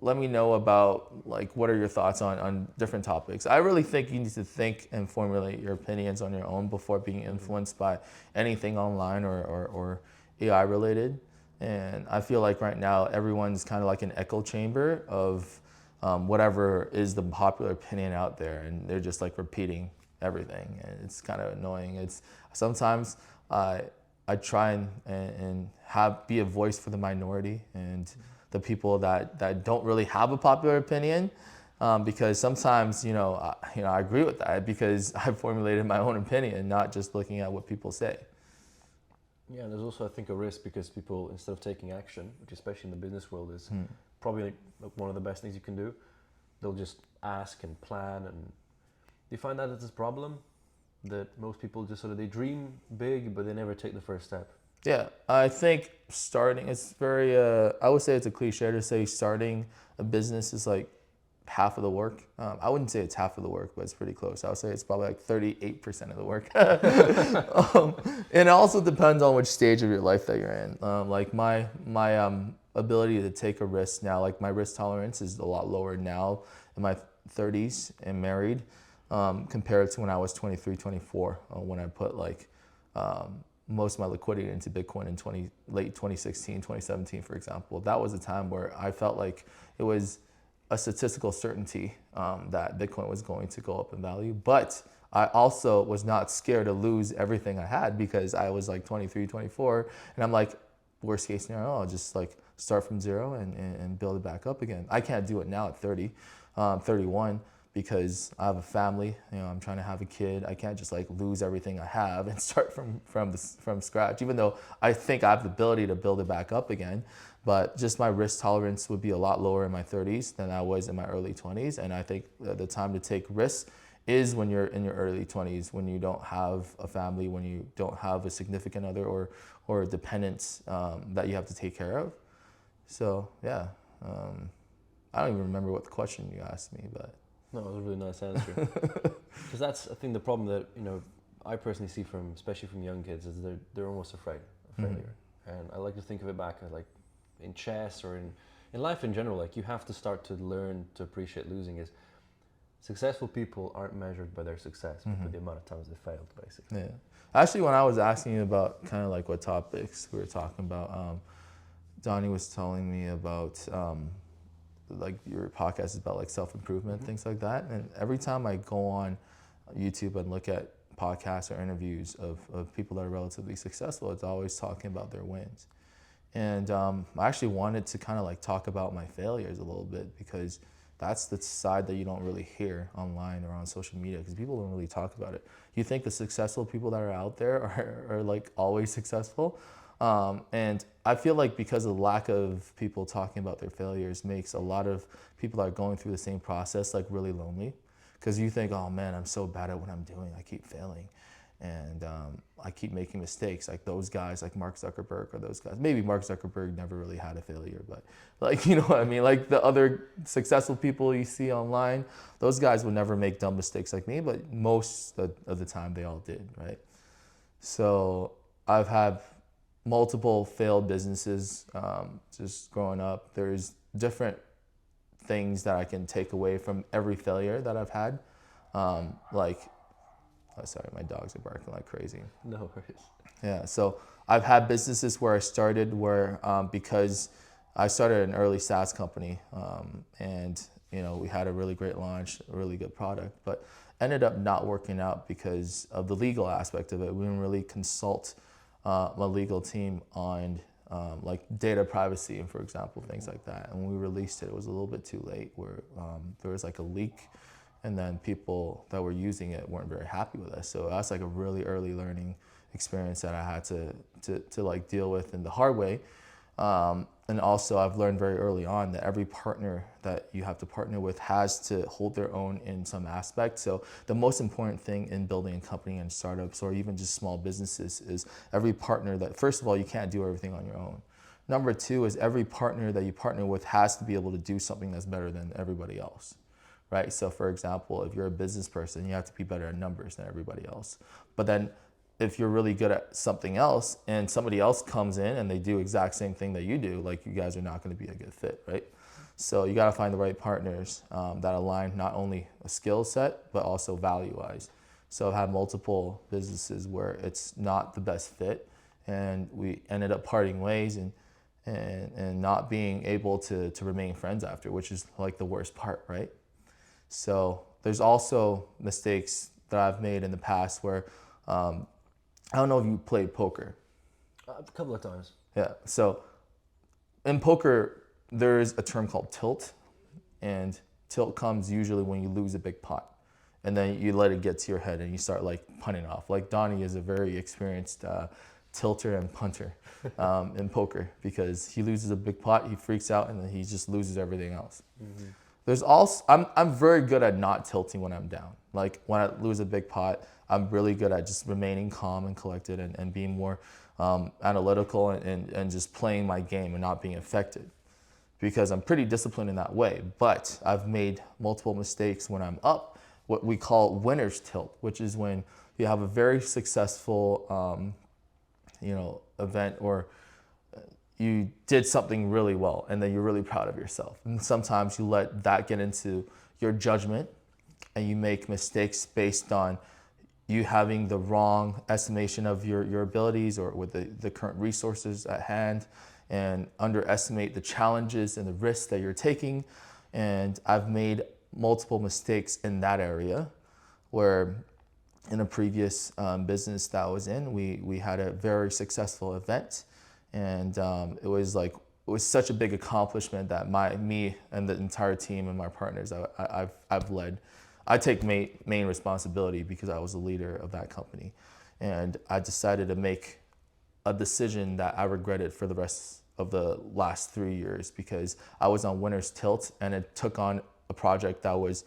Speaker 1: let me know about like what are your thoughts on different topics. I really think you need to think and formulate your opinions on your own before being influenced by anything online or AI related. And I feel like right now everyone's kind of like an echo chamber of whatever is the popular opinion out there, and they're just like repeating everything, and it's kind of annoying. It's sometimes I try and be a voice for the minority and the people that don't really have a popular opinion, because sometimes I agree with that because I formulated my own opinion, not just looking at what people say.
Speaker 2: Yeah, there's also, I think, a risk because people, instead of taking action, which especially in the business world is probably like one of the best things you can do, they'll just ask and plan. And do you find that it's a problem that most people just they dream big, but they never take the first step?
Speaker 1: Yeah, I think starting, it's very, I would say it's a cliche to say starting a business is like half of the work. I wouldn't say it's half of the work, but it's pretty close. I would say it's probably like 38% of the work. And it also depends on which stage of your life that you're in. Like my ability to take a risk now, like my risk tolerance is a lot lower now in my 30s and married, compared to when I was 23, 24, when I put like most of my liquidity into Bitcoin in late 2016, 2017, for example. That was a time where I felt like it was a statistical certainty that Bitcoin was going to go up in value. But I also was not scared to lose everything I had because I was like 23, 24. And I'm like, worst case scenario, I'll just like start from zero and build it back up again. I can't do it now at 30, 31. Because I have a family, I'm trying to have a kid. I can't just like lose everything I have and start from scratch, even though I think I have the ability to build it back up again. But just my risk tolerance would be a lot lower in my 30s than I was in my early 20s. And I think the time to take risks is when you're in your early 20s, when you don't have a family, when you don't have a significant other or a dependent that you have to take care of. So yeah, I don't even remember what the question you asked me, but.
Speaker 2: No, it was a really nice answer. Because that's, I think, the problem that I personally see especially from young kids, is they're almost afraid of failure. And I like to think of it back as like in chess or in life in general. Like you have to start to learn to appreciate losing. Is successful people aren't measured by their success, but by the amount of times they failed, basically.
Speaker 1: Yeah. Actually, when I was asking you about kind of like what topics we were talking about, Donnie was telling me about. Like your podcast is about like self-improvement, things like that. And every time I go on YouTube and look at podcasts or interviews of people that are relatively successful, it's always talking about their wins. And I actually wanted to kind of like talk about my failures a little bit because that's the side that you don't really hear online or on social media because people don't really talk about it. You think the successful people that are out there are like always successful. And I feel like because of the lack of people talking about their failures makes a lot of people that are going through the same process like really lonely because you think, oh man, I'm so bad at what I'm doing. I keep failing and I keep making mistakes like those guys like Mark Zuckerberg or those guys. Maybe Mark Zuckerberg never really had a failure, but like, you know what I mean? Like the other successful people you see online, those guys would never make dumb mistakes like me, but most of the time they all did, right? So I've had multiple failed businesses just growing up. There's different things that I can take away from every failure that I've had. Like, oh, sorry, my dogs are barking like crazy.
Speaker 2: No worries.
Speaker 1: Yeah, so I've had businesses where I started where because I started an early SaaS company, and we had a really great launch, a really good product, but ended up not working out because of the legal aspect of it. We didn't really consult my legal team on like data privacy and, for example, things like that. And when we released it, it was a little bit too late, where there was like a leak, and then people that were using it weren't very happy with us. So that's like a really early learning experience that I had to like deal with in the hard way. And also I've learned very early on that every partner that you have to partner with has to hold their own in some aspect. So the most important thing in building a company and startups, or even just small businesses, is every partner that, first of all, you can't do everything on your own. Number two is every partner that you partner with has to be able to do something that's better than everybody else, right? So for example, if you're a business person, you have to be better at numbers than everybody else. But then if you're really good at something else and somebody else comes in and they do exact same thing that you do, like, you guys are not going to be a good fit, right? So you got to find the right partners that align not only a skill set, but also value-wise. So I've had multiple businesses where it's not the best fit, and we ended up parting ways and not being able to remain friends after, which is like the worst part, right? So there's also mistakes that I've made in the past where I don't know if you played poker.
Speaker 2: A couple of times.
Speaker 1: Yeah. So in poker, there is a term called tilt, and tilt comes usually when you lose a big pot, and then you let it get to your head and you start like punting off. Like, Donnie is a very experienced tilter and punter in poker, because he loses a big pot, he freaks out, and then he just loses everything else. Mm-hmm. There's also, I'm very good at not tilting when I'm down. Like, when I lose a big pot, I'm really good at just remaining calm and collected and being more analytical and just playing my game and not being affected, because I'm pretty disciplined in that way. But I've made multiple mistakes when I'm up, what we call winner's tilt, which is when you have a very successful event, or you did something really well and then you're really proud of yourself. And sometimes you let that get into your judgment and you make mistakes based on you having the wrong estimation of your abilities or with the current resources at hand, and underestimate the challenges and the risks that you're taking. And I've made multiple mistakes in that area, where in a previous business that I was in, we had a very successful event. And it was such a big accomplishment that me and the entire team and my partners I've led, I take main responsibility because I was the leader of that company. And I decided to make a decision that I regretted for the rest of the last 3 years, because I was on winner's tilt and it took on a project that was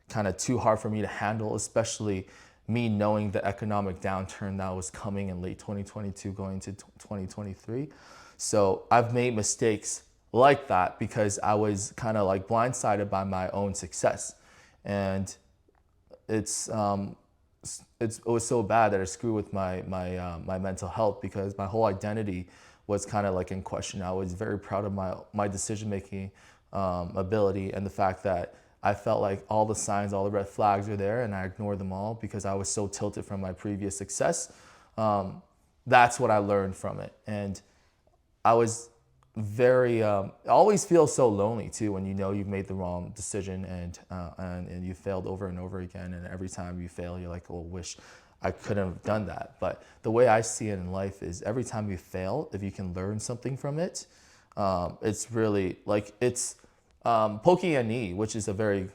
Speaker 1: kind of too hard for me to handle, especially me knowing the economic downturn that was coming in late 2022 going to 2023. So I've made mistakes like that because I was kind of like blindsided by my own success. And it was so bad that it screwed with my mental health, because my whole identity was kind of like in question. I was very proud of my decision-making ability, and the fact that I felt like all the signs, all the red flags are there, and I ignored them all because I was so tilted from my previous success. That's what I learned from it. And I was very, I always feel so lonely too when you know you've made the wrong decision and you failed over and over again. And every time you fail, you're like, oh, wish I couldn't have done that. But the way I see it in life is every time you fail, if you can learn something from it, it's really like Pokémon, which is a very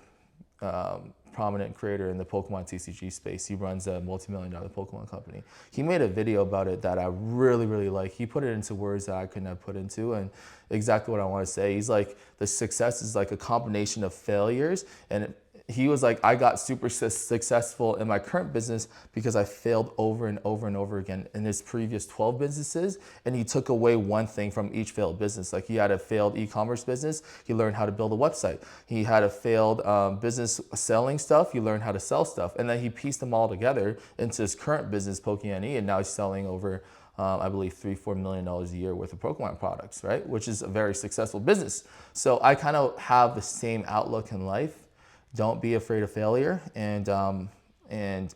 Speaker 1: prominent creator in the Pokemon TCG space. He runs a multi-million-dollar Pokemon company. He made a video about it that I really, really like. He put it into words that I couldn't have put into, and exactly what I want to say. He's like, the success is like a combination of failures, and he was like, I got super successful in my current business because I failed over and over and over again in his previous 12 businesses. And he took away one thing from each failed business. Like, he had a failed e-commerce business, he learned how to build a website. He had a failed business selling stuff, he learned how to sell stuff. And then he pieced them all together into his current business, Pokémon, and now he's selling over I believe $3-4 million a year worth of Pokemon products, right? Which is a very successful business. So I kind of have the same outlook in life. Don't be afraid of failure, and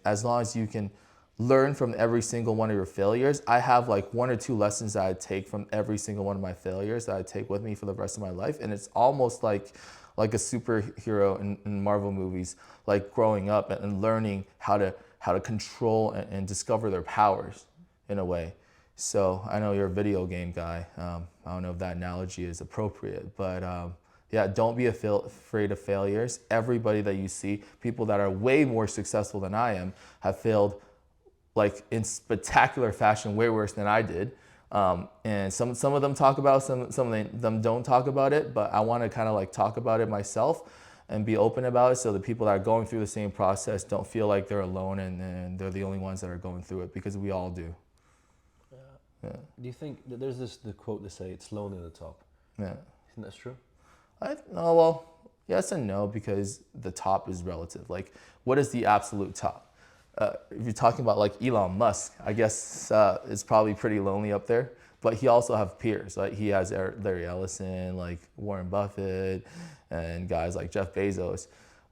Speaker 1: as long as you can learn from every single one of your failures. I have like 1 or 2 lessons that I take from every single one of my failures that I take with me for the rest of my life, and it's almost like a superhero in Marvel movies, like growing up and learning how to control and discover their powers in a way. So I know you're a video game guy. I don't know if that analogy is appropriate, but yeah, don't be afraid of failures. Everybody that you see, people that are way more successful than I am, have failed like in spectacular fashion, way worse than I did. And some of them talk about, some of them don't talk about it, but I want to kind of like talk about it myself and be open about it, so the people that are going through the same process don't feel like they're alone and they're the only ones that are going through it, because we all do. Yeah.
Speaker 2: Do you think that there's the quote they say it's lonely at the top?
Speaker 1: Yeah.
Speaker 2: Isn't that true?
Speaker 1: No, well, yes and no, because the top is relative. Like, what is the absolute top? If you're talking about like Elon Musk, I guess it's probably pretty lonely up there. But he also has peers. Like he has Larry Ellison, like Warren Buffett, and guys like Jeff Bezos.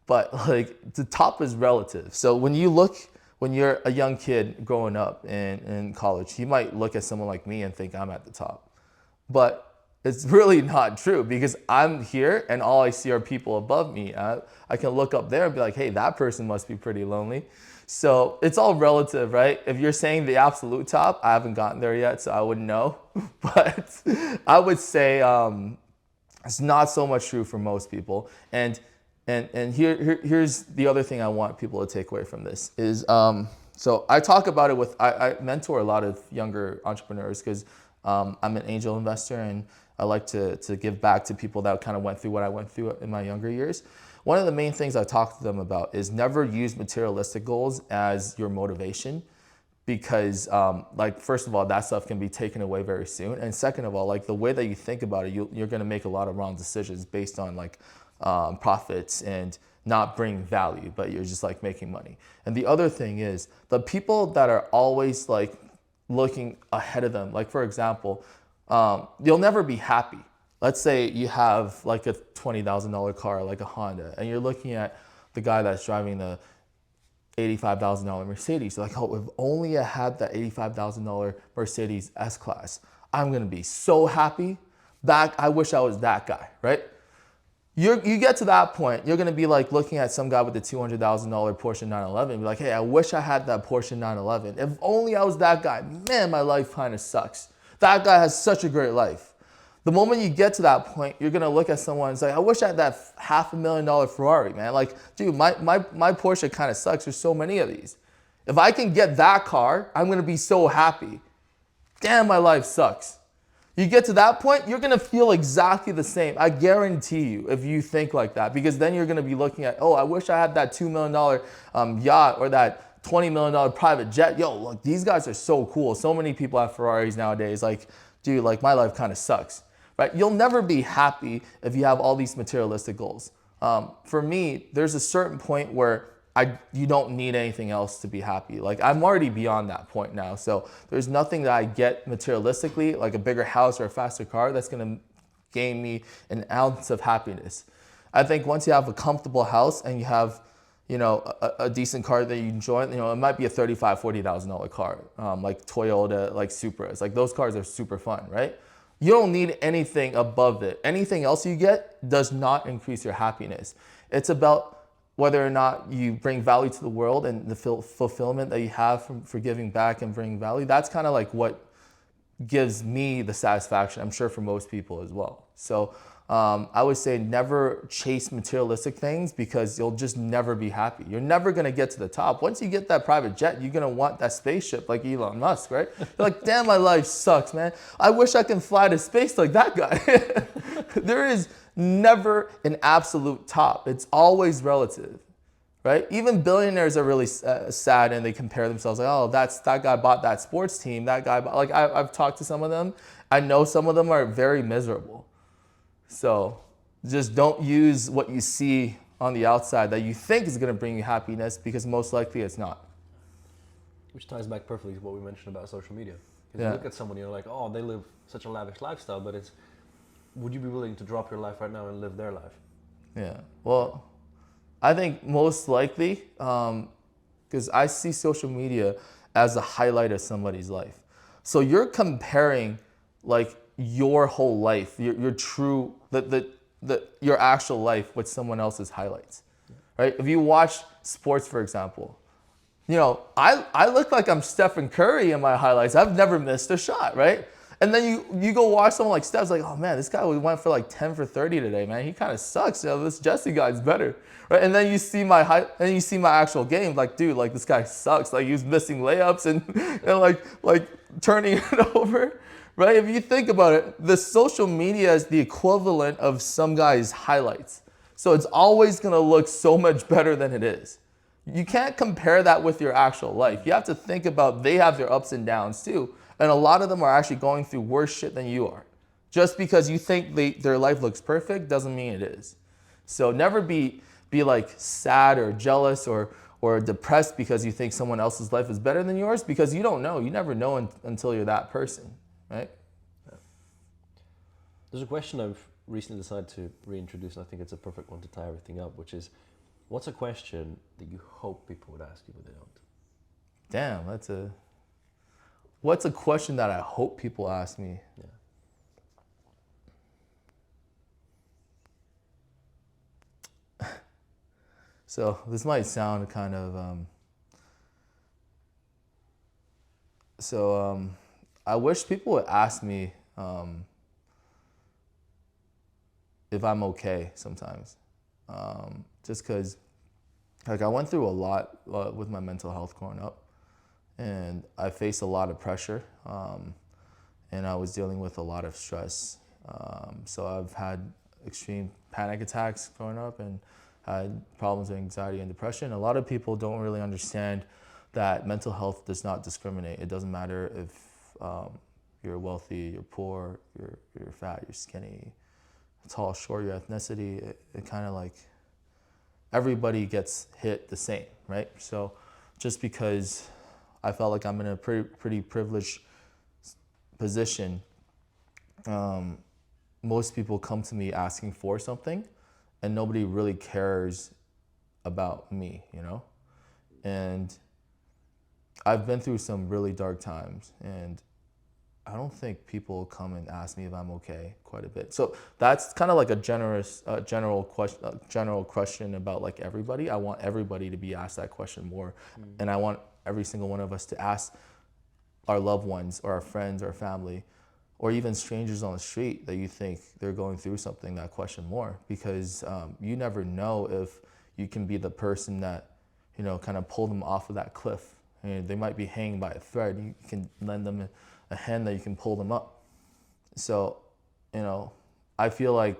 Speaker 1: But like the top is relative. So when you're a young kid growing up in college, you might look at someone like me and think I'm at the top. But it's really not true, because I'm here and all I see are people above me. I can look up there and be like, hey, that person must be pretty lonely. So it's all relative, right? If you're saying the absolute top, I haven't gotten there yet, so I wouldn't know. But I would say it's not so much true for most people. And here's the other thing I want people to take away from this is, so I talk about it with, I mentor a lot of younger entrepreneurs, because I'm an angel investor and I like to give back to people that kind of went through what I went through in my younger years. One of the main things I talk to them about is never use materialistic goals as your motivation, because like, first of all, that stuff can be taken away very soon. And second of all, like the way that you think about it, you're going to make a lot of wrong decisions based on like profits and not bring value, but you're just like making money. And the other thing is the people that are always like looking ahead of them, like for example, you'll never be happy. Let's say you have like a $20,000 car, like a Honda, and you're looking at the guy that's driving the $85,000 Mercedes. You're like, oh, if only I had that $85,000 Mercedes S-Class, I'm gonna be so happy. I wish I was that guy, right? You get to that point, you're gonna be like looking at some guy with the $200,000 Porsche 911, be like, hey, I wish I had that Porsche 911. If only I was that guy. Man, my life kind of sucks. That guy has such a great life. The moment you get to that point, you're gonna look at someone and say, I wish I had that $500,000 Ferrari, man. Like, dude, my Porsche kind of sucks. There's so many of these. If I can get that car, I'm gonna be so happy. Damn, my life sucks. You get to that point, you're gonna feel exactly the same. I guarantee you, if you think like that, because then you're gonna be looking at, oh, I wish I had that $2 million yacht or that $20 million private jet. Yo, look, these guys are so cool. So many people have Ferraris nowadays. Like, dude, like my life kind of sucks. Right? You'll never be happy if you have all these materialistic goals. For me, there's a certain point where you don't need anything else to be happy. Like I'm already beyond that point now. So there's nothing that I get materialistically, like a bigger house or a faster car, that's gonna gain me an ounce of happiness. I think once you have a comfortable house and you have, you know, a decent car that you enjoy, you know, it might be a $35,000, $40,000 car, like Toyota, like Supras. Like those cars are super fun, right? You don't need anything above it. Anything else you get does not increase your happiness. It's about whether or not you bring value to the world and the fulfillment that you have for giving back and bringing value. That's kind of like what gives me the satisfaction, I'm sure for most people as well. So I would say never chase materialistic things, because you'll just never be happy. You're never gonna get to the top. Once you get that private jet, you're gonna want that spaceship like Elon Musk, right? You're like, damn, my life sucks, man. I wish I can fly to space like that guy. There is never an absolute top. It's always relative, right? Even billionaires are really sad, and they compare themselves like, oh, that guy bought that sports team. That guy bought, like I've talked to some of them. I know some of them are very miserable. So just don't use what you see on the outside that you think is going to bring you happiness, because most likely it's not.
Speaker 2: Which ties back perfectly to what we mentioned about social media. Because you look at someone, you're like, oh, they live such a lavish lifestyle, but it's, would you be willing to drop your life right now and live their life?
Speaker 1: Yeah. Well, I think most likely, because I see social media as a highlight of somebody's life. So you're comparing like your whole life, your true, your actual life with someone else's highlights, right? If you watch sports, for example, you know, I look like I'm Stephen Curry in my highlights. I've never missed a shot, right? And then you go watch someone like Steph's like, oh man, this guy went for like 10 for 30 today, man. He kind of sucks. You know, this Jesse guy's better, right? And then you see my actual game, like, dude, like this guy sucks. Like he was missing layups and like turning it over, right? If you think about it, the social media is the equivalent of some guy's highlights. So it's always gonna look so much better than it is. You can't compare that with your actual life. You have to think about they have their ups and downs too. And a lot of them are actually going through worse shit than you are. Just because you think their life looks perfect doesn't mean it is. So never be like sad or jealous or depressed because you think someone else's life is better than yours, because you don't know. You never know until you're that person, right?
Speaker 2: Yeah. There's a question I've recently decided to reintroduce, and I think it's a perfect one to tie everything up, which is, what's a question that you hope people would ask you but they don't?
Speaker 1: Damn, what's a question that I hope people ask me?
Speaker 2: Yeah.
Speaker 1: So this might sound kind of, I wish people would ask me if I'm okay sometimes. Just because, like, I went through a lot with my mental health growing up, and I faced a lot of pressure, and I was dealing with a lot of stress. So I've had extreme panic attacks growing up and had problems with anxiety and depression. A lot of people don't really understand that mental health does not discriminate. It doesn't matter if you're wealthy, you're poor, you're fat, you're skinny, tall, short, your ethnicity. It kind of like, everybody gets hit the same, right? So just because I felt like I'm in a pretty privileged position, most people come to me asking for something, and nobody really cares about me, you know? And I've been through some really dark times, and I don't think people come and ask me if I'm okay quite a bit. So that's kind of like a general question about like everybody. I want everybody to be asked that question more. And I want every single one of us to ask our loved ones or our friends or family or even strangers on the street that you think they're going through something, that question more, because you never know if you can be the person that, you know, kind of pull them off of that cliff. I mean, they might be hanging by a thread. You can lend them a hand that you can pull them up. So, you know, I feel like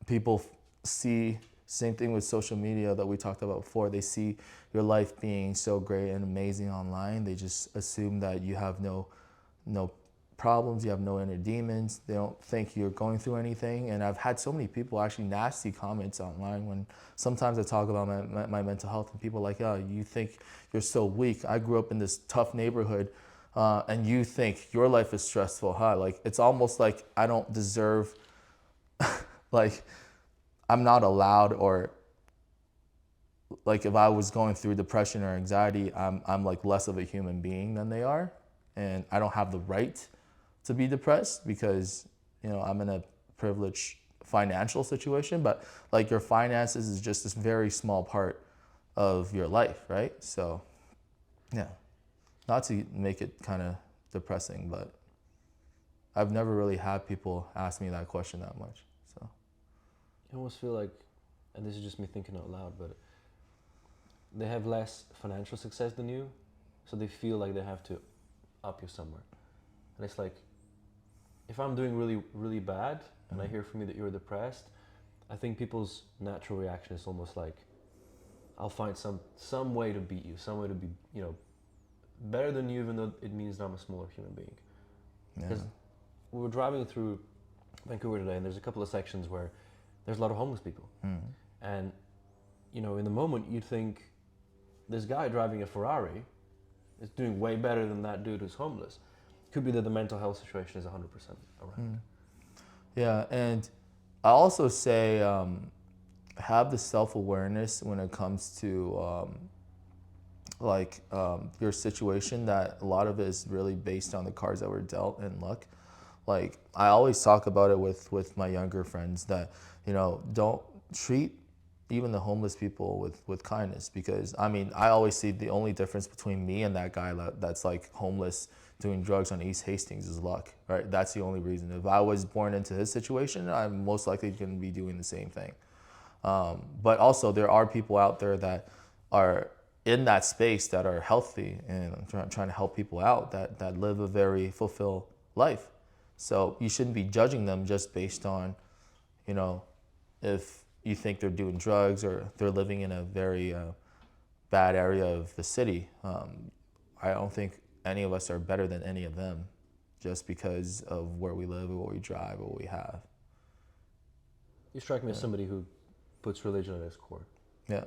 Speaker 1: people see, same thing with social media that we talked about before, they see your life being so great and amazing online. They just assume that you have no problems, you have no inner demons. They don't think you're going through anything. And I've had so many people actually nasty comments online when sometimes I talk about my mental health, and people are like, oh, you think you're so weak. I grew up in this tough neighborhood, and you think your life is stressful, huh? Like, it's almost like I don't deserve, like, I'm not allowed, or like if I was going through depression or anxiety, I'm like less of a human being than they are. And I don't have the right to be depressed because, you know, I'm in a privileged financial situation, but like your finances is just this very small part of your life, right? So, yeah, not to make it kind of depressing, but I've never really had people ask me that question that much. So
Speaker 2: I almost feel like, and this is just me thinking out loud, but they have less financial success than you, so they feel like they have to up you somewhere. And it's like, if I'm doing really, really bad and I hear from you that you're depressed, I think people's natural reaction is almost like, I'll find some way to beat you, some way to be, you know, better than you, even though it means that I'm a smaller human being. Because we were driving through Vancouver today, and there's a couple of sections where there's a lot of homeless people. And, you know, in the moment you'd think this guy driving a Ferrari is doing way better than that dude who's homeless. could be that the mental health situation is 100% around.
Speaker 1: Yeah, and I also say have the self-awareness when it comes to your situation, that a lot of it is really based on the cards that were dealt and luck. Like I always talk about it with my younger friends that, don't treat even the homeless people with kindness, because I mean, I always see the only difference between me and that guy that's like homeless doing drugs on East Hastings is luck, right? That's the only reason. If I was born into his situation, I'm most likely going to be doing the same thing. But also there are people out there that are in that space that are healthy and trying to help people out that live a very fulfilled life. So you shouldn't be judging them just based on, if you think they're doing drugs or they're living in a very bad area of the city. I don't think any of us are better than any of them just because of where we live or what we drive or what we have.
Speaker 2: You strike me as somebody who puts religion at its core.
Speaker 1: Yeah.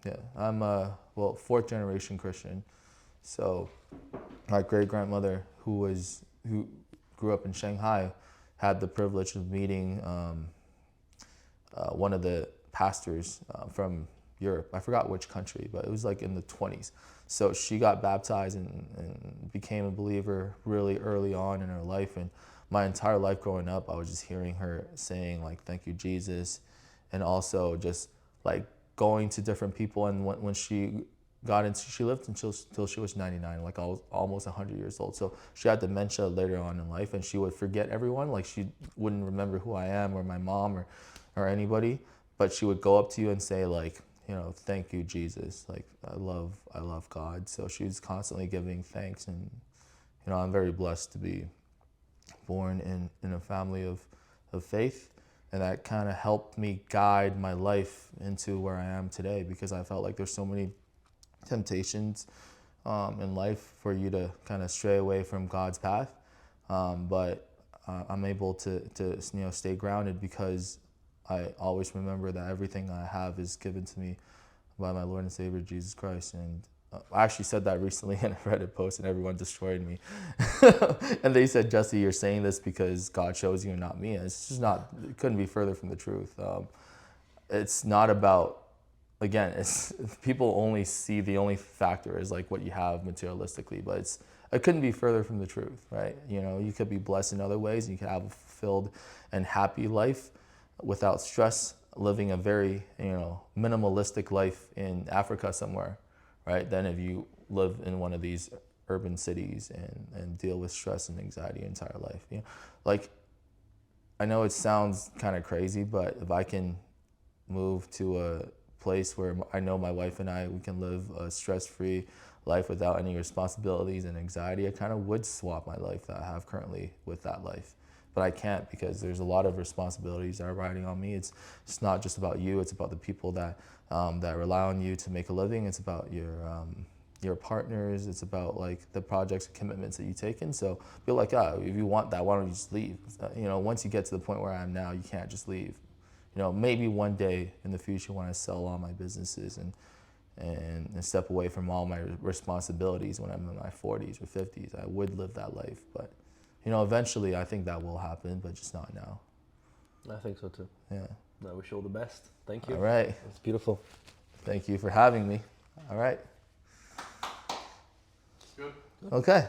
Speaker 1: Yeah. I'm fourth generation Christian. So my great grandmother who grew up in Shanghai had the privilege of meeting one of the pastors from Europe. I forgot which country, but it was like in the 20s. So she got baptized and became a believer really early on in her life. And my entire life growing up, I was just hearing her saying like, "Thank you, Jesus," and also just like going to different people. And when she lived until she was 99, like almost 100 years old. So she had dementia later on in life, and she would forget everyone. Like she wouldn't remember who I am or my mom or anybody, but she would go up to you and say like, "Thank you, Jesus. Like I love God." So she was constantly giving thanks, and I'm very blessed to be born in a family of faith, and that kind of helped me guide my life into where I am today, because I felt like there's so many temptations in life for you to kind of stray away from God's path, but I'm able to stay grounded because I always remember that everything I have is given to me by my Lord and Savior Jesus Christ. And I actually said that recently in a Reddit post, and everyone destroyed me. And they said, "Jesse, you're saying this because God chose you and not me." And it's just not. It couldn't be further from the truth. It's not about. Again, people only see the only factor is like what you have materialistically, but it couldn't be further from the truth, right? You could be blessed in other ways. You could have a fulfilled and happy life without stress, living a very, minimalistic life in Africa somewhere, right? Than if you live in one of these urban cities and deal with stress and anxiety your entire life. Like, I know it sounds kind of crazy, but if I can move to a place where I know my wife and we can live a stress-free life without any responsibilities and anxiety, I kind of would swap my life that I have currently with that life. But I can't, because there's a lot of responsibilities that are riding on me. It's not just about you. It's about the people that rely on you to make a living. It's about your partners. It's about like the projects and commitments that you take in. So feel like, if you want that, why don't you just leave? Once you get to the point where I am now, you can't just leave. Maybe one day in the future when I sell all my businesses and step away from all my responsibilities when I'm in my 40s or 50s, I would live that life. But eventually I think that will happen, but just not now.
Speaker 2: I think so too.
Speaker 1: Yeah.
Speaker 2: I wish you all the best. Thank you.
Speaker 1: All right.
Speaker 2: It's beautiful.
Speaker 1: Thank you for having me. All right.
Speaker 3: Good.
Speaker 1: Okay.